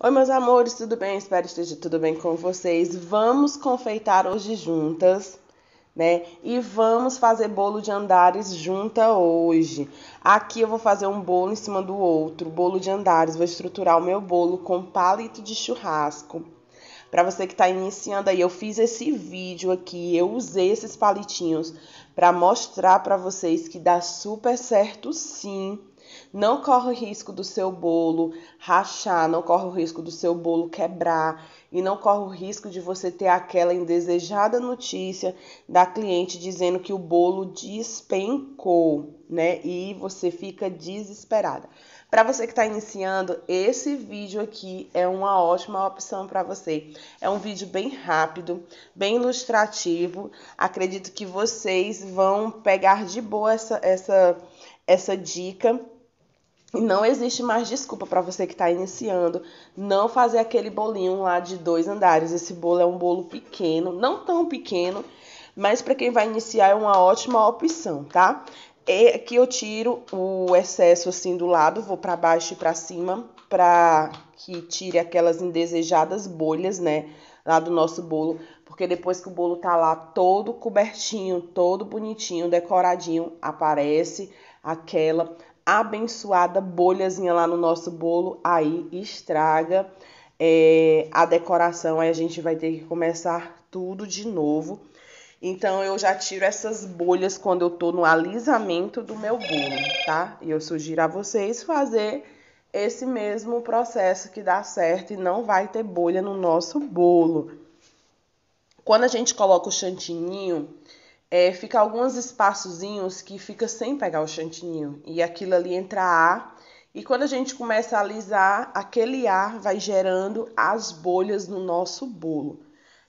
Oi, meus amores, tudo bem? Espero que esteja tudo bem com vocês. Vamos confeitar hoje juntas, né? E vamos fazer bolo de andares junta hoje. Aqui eu vou fazer um bolo em cima do outro, bolo de andares. Vou estruturar o meu bolo com palito de churrasco. Para você que está iniciando aí, eu fiz esse vídeo aqui, eu usei esses palitinhos para mostrar para vocês que dá super certo sim. Não corre o risco do seu bolo rachar, não corre o risco do seu bolo quebrar e não corre o risco de você ter aquela indesejada notícia da cliente dizendo que o bolo despencou, né? E você fica desesperada. Para você que está iniciando, esse vídeo aqui é uma ótima opção para você. É um vídeo bem rápido, bem ilustrativo. Acredito que vocês vão pegar de boa essa dica. E não existe mais desculpa para você que está iniciando não fazer aquele bolinho lá de 2 andares. Esse bolo é um bolo pequeno, não tão pequeno, mas para quem vai iniciar é uma ótima opção, tá? E aqui eu tiro o excesso assim do lado, vou para baixo e para cima, para que tire aquelas indesejadas bolhas, né, lá do nosso bolo, porque depois que o bolo tá lá todo cobertinho, todo bonitinho, decoradinho, aparece aquela abençoada bolhazinha lá no nosso bolo, aí estraga a decoração, aí a gente vai ter que começar tudo de novo. Então, eu já tiro essas bolhas quando eu tô no alisamento do meu bolo, tá? E eu sugiro a vocês fazer esse mesmo processo que dá certo e não vai ter bolha no nosso bolo. Quando a gente coloca o chantininho, fica alguns espaçozinhos que fica sem pegar o chantininho. E aquilo ali entra ar. E quando a gente começa a alisar, aquele ar vai gerando as bolhas no nosso bolo.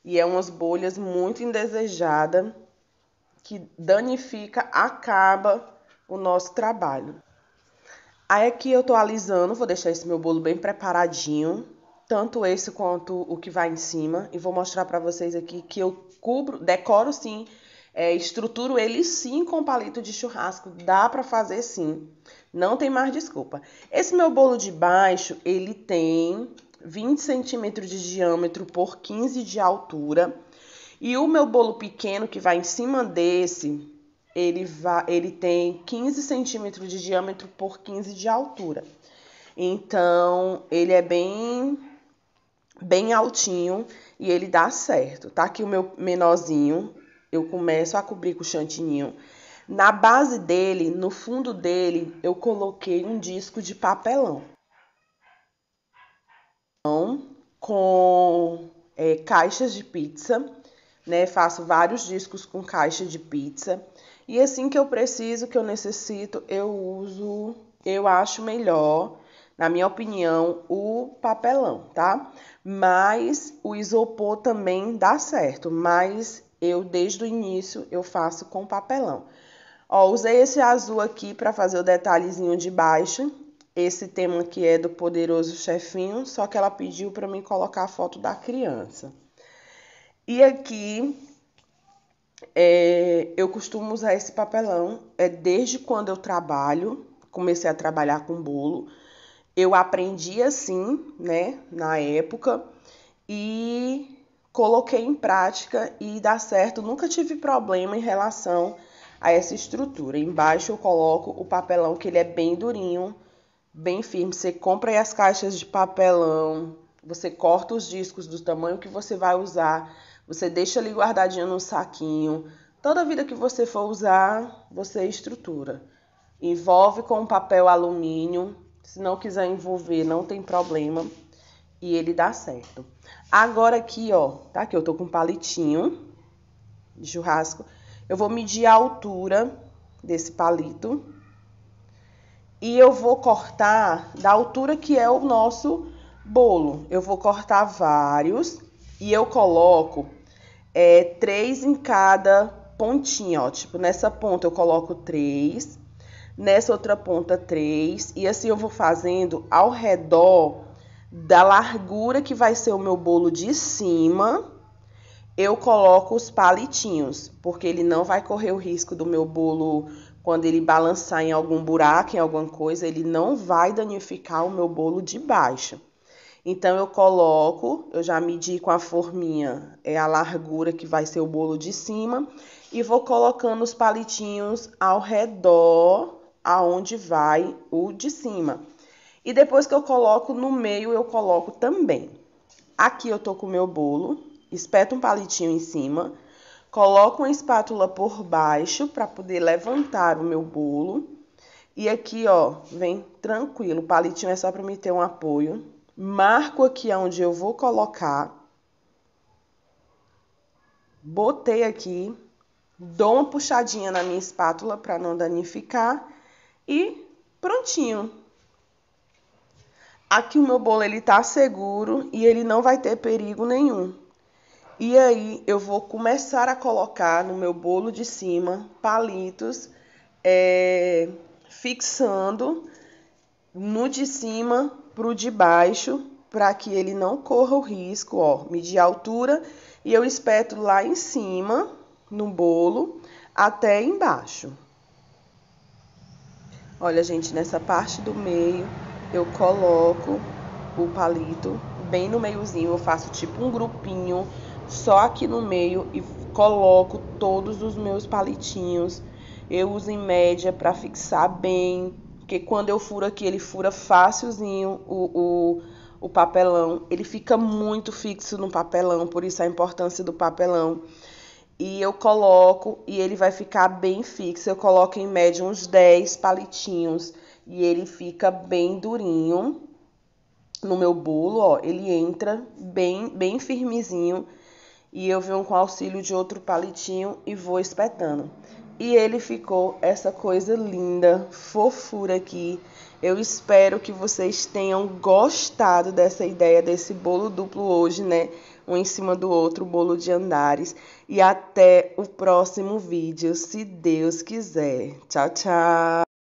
E é umas bolhas muito indesejadas que danifica, acaba o nosso trabalho. Aí aqui eu tô alisando, vou deixar esse meu bolo bem preparadinho, tanto esse quanto o que vai em cima, e vou mostrar pra vocês aqui que eu cubro, decoro sim, estruturo ele sim com palito de churrasco, dá pra fazer sim, não tem mais desculpa. Esse meu bolo de baixo, ele tem 20 centímetros de diâmetro por 15 de altura, e o meu bolo pequeno que vai em cima desse, ele tem 15 centímetros de diâmetro por 15 de altura. Então, ele é bem altinho e ele dá certo. Tá aqui o meu menorzinho, eu começo a cobrir com o chantininho. Na base dele, no fundo dele, eu coloquei um disco de papelão. Com caixas de pizza, né? Faço vários discos com caixa de pizza. E assim que eu preciso, que eu necessito, eu uso, eu acho melhor, na minha opinião, o papelão, tá? Mas o isopor também dá certo, mas eu desde o início eu faço com papelão. Ó, usei esse azul aqui para fazer o detalhezinho de baixo. Esse tema aqui é do Poderoso Chefinho, só que ela pediu para mim colocar a foto da criança. E aqui eu costumo usar esse papelão desde quando eu trabalho, comecei a trabalhar com bolo. Eu aprendi assim, né, na época, e coloquei em prática e dá certo. Nunca tive problema em relação a essa estrutura. Embaixo eu coloco o papelão, que ele é bem durinho, bem firme. Você compra aí as caixas de papelão, você corta os discos do tamanho que você vai usar, você deixa ali guardadinho num saquinho. Toda vida que você for usar, você estrutura. Envolve com papel alumínio, se não quiser envolver, não tem problema. E ele dá certo. Agora aqui, ó, tá? Que eu tô com um palitinho de churrasco. Eu vou medir a altura desse palito. E eu vou cortar da altura que é o nosso bolo. Eu vou cortar vários e eu coloco 3 em cada pontinha, ó. Tipo, nessa ponta eu coloco 3, nessa outra ponta 3. E assim eu vou fazendo ao redor da largura que vai ser o meu bolo de cima. Eu coloco os palitinhos, porque ele não vai correr o risco do meu bolo, quando ele balançar em algum buraco, em alguma coisa, ele não vai danificar o meu bolo de baixo. Então, eu já medi com a forminha a largura que vai ser o bolo de cima e vou colocando os palitinhos ao redor aonde vai o de cima. E depois que eu coloco no meio, eu coloco também. Aqui eu tô com o meu bolo, espeto um palitinho em cima, coloco uma espátula por baixo para poder levantar o meu bolo. E aqui, ó, vem tranquilo, o palitinho é só para me ter um apoio. Marco aqui onde eu vou colocar. Botei aqui, dou uma puxadinha na minha espátula para não danificar e prontinho. Aqui o meu bolo ele tá seguro e ele não vai ter perigo nenhum. E aí eu vou começar a colocar no meu bolo de cima palitos, fixando no de cima pro de baixo, para que ele não corra o risco, ó, medir a altura e eu espeto lá em cima no bolo até embaixo. Olha, gente, nessa parte do meio eu coloco o palito bem no meiozinho, eu faço tipo um grupinho só aqui no meio e coloco todos os meus palitinhos. Eu uso em média para fixar bem, porque quando eu furo aqui, ele fura facilzinho o papelão. Ele fica muito fixo no papelão, por isso a importância do papelão. E eu coloco e ele vai ficar bem fixo. Eu coloco em média uns 10 palitinhos e ele fica bem durinho no meu bolo, ó. Ele entra bem firmezinho e eu venho com auxílio de outro palitinho e vou espetando. E ele ficou essa coisa linda, fofura aqui. Eu espero que vocês tenham gostado dessa ideia desse bolo duplo hoje, né? Um em cima do outro, bolo de andares. E até o próximo vídeo, se Deus quiser. Tchau, tchau!